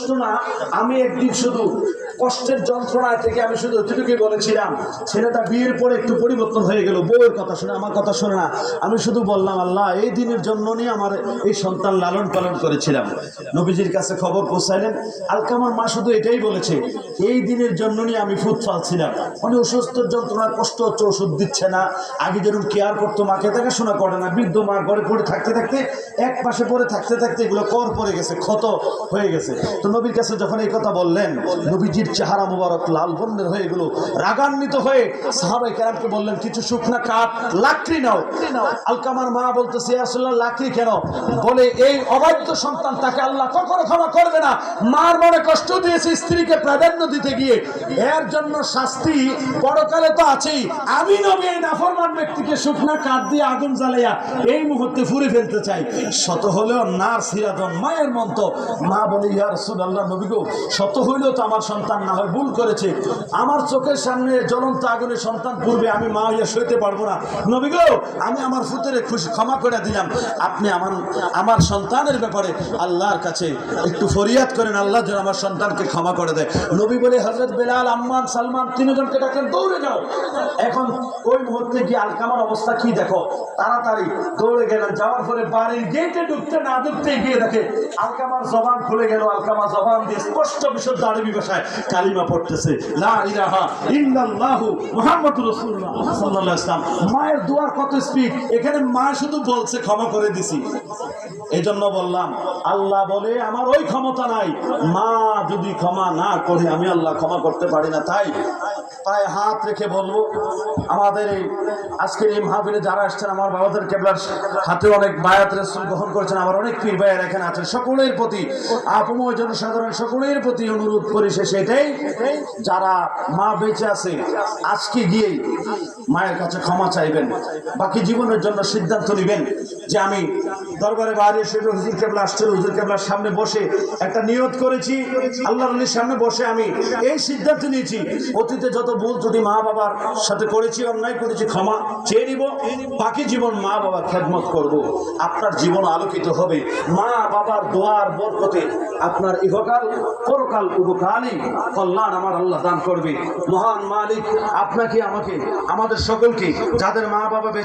কষ্ট না, আমি একদিন শুধু কষ্টের যন্ত্রণা থেকে আমি শুধু এতটুকুই বলেছিলাম, ছেলেটা বিয়ের পরে একটু পরিবর্তন হয়ে গেল, বউয়ের কথা শুনে আমার কথা শুনে না। আমি শুধু বললাম, আল্লাহ এই দিনের জন্য নিয়ে আমার এই সন্তান লালন পালন করেছিলাম। নবীজির কাছে খবর পৌঁছাইলেন। আলকামার মা শুধু এটাই বলেছে, এই দিনের জন্য নিয়ে আমি ফুট ফালছিলাম। মানে অসুস্থ যন্ত্রণা কষ্ট হচ্ছে, ওষুধ দিচ্ছে না, আগে যেরকম কেয়ার করতো, মাকে দেখাশোনা করে না, বৃদ্ধ মা ঘরে পড়ে থাকতে থাকতে এক পাশে পড়ে থাকতে থাকতে এগুলো কর পড়ে গেছে, ক্ষত হয়ে গেছে। তো নবীর কাছে যখন এই কথা বললেন, নবীজির চেহারা মুবারক লাল বর্ণের হয়ে গেল। রাগান্বিত হয়ে সাহাবায়ে কেরামকে বললেন, কিছু শুকনা কাঠ লাকড়ি নাও। আলকামার মা বলতেছে, ইয়া রাসূলুল্লাহ লাকড়ি কেন? বলে, এই অবাধ্য সন্তান, তাকে আল্লাহ কখনো ক্ষমা করবে না। মার মনে কষ্ট দিয়েছে স্ত্রীকে প্রাধান্য দিতে গিয়ে, এর জন্য শাস্তি পরকালে তো আছেই। আমি নবী এই নাফরমান ব্যক্তিকে শুকনা কাঠ দিয়ে আগুন জ্বালাইয়া এই মুহূর্তে ফুরে ফেলতে চাই। শত হলেও নার সিরাজন, মায়ের মন্ত। মা বলে, ইয়া রাসূলুল্লাহ, নবী গো, শত হইলেও তো আমার সন্তান না হয় ভুল করেছে, আমার চোখের সামনে জ্বলন্ত আগুনের সন্তান পূর্বে আমি মা হইয়া সইতে পারবো না। নবী গো, আমি আমার ফুতেরে খুশি ক্ষমা করে দিলাম, আপনি আমার সন্তানের ব্যাপারে আল্লাহর কাছে একটু ফরিয়াদ করেন, আল্লাহ যেন আমার সন্তানকে ক্ষমা করে দেয়। নবী বলে, হযরত বেলাল, আম্মার, সালমান তিনজনকে ডাকেন, দৌড়ে যাও। এখন ওই মুহূর্তে গিয়ে আলকামার অবস্থা কি দেখো, তাড়াতাড়ি দৌড়ে গেলেন। যাওয়ার পরে বাড়ির গেটে ঢুকতে না ঢুকতে গিয়ে দেখে আলকামার জবান খুলে গেল। আলকামা জবান দিয়ে স্পষ্ট বিশুদ্ধ আরবি ভাষায় কালিমা পড়তেছে, লা ইলাহা ইল্লাল্লাহু মুহাম্মাদুর রাসূলুল্লাহ সাল্লাল্লাহু আলাইহি ওয়াসাল্লাম। মায়ের দোয়ার কত স্পিড, এখানে মা শুধু বলছে ক্ষমা করে দিছি। এই জন্য বললাম, আল্লাহ বলে আমার ওই ক্ষমতা নাই, মা যদি ক্ষমা না করে আমি আল্লাহ ক্ষমা করতে পারি না। তাই পায়ে হাত রেখে বলবো, আমাদের এই আজকের এই মাহফিলে যারা আসছেন, আমার বাবাদের কেবলার হাতে অনেক বায়াত রাসূল গ্রহণ করেছেন, আমার অনেক পীর ভাইয়ের এখানে আছেন, সকলের প্রতি আপময় জনসাধারণ সকলের প্রতি অনুরোধ পরিশেষ এটাই, যারা মা বেঁচে আছে আজকে গিয়ে মায়ের কাছে ক্ষমা চাইবেন, বাকি জীবনের জন্য সিদ্ধান্ত নেবেন যে আমি দরবারে বাইরে এসে হুজুর কেবলা আসছিল, হুজুর কেবলার সামনে বসে একটা নিয়ত করেছি, আল্লাহর ওলির সামনে বসে আমি এই সিদ্ধান্ত নিয়েছি, অতীতে যত ভুল ত্রুটি মা বাবার সাথে করেছি, অন্যায় করেছি, ক্ষমা চেয়ে নিব, বাকি জীবন মা বাবার খেদমত করব। আপনার জীবন আলোকিত হবে মা বাবার দোয়ার বরকতে, আপনার ইহকাল পরকাল উভকালই কল্যাণ আমার আল্লাহ দান করবে। মহান মালিক আপনাকে, আমাকে, আমাদের সকলকে, যাদের মা বাবা বেঁচে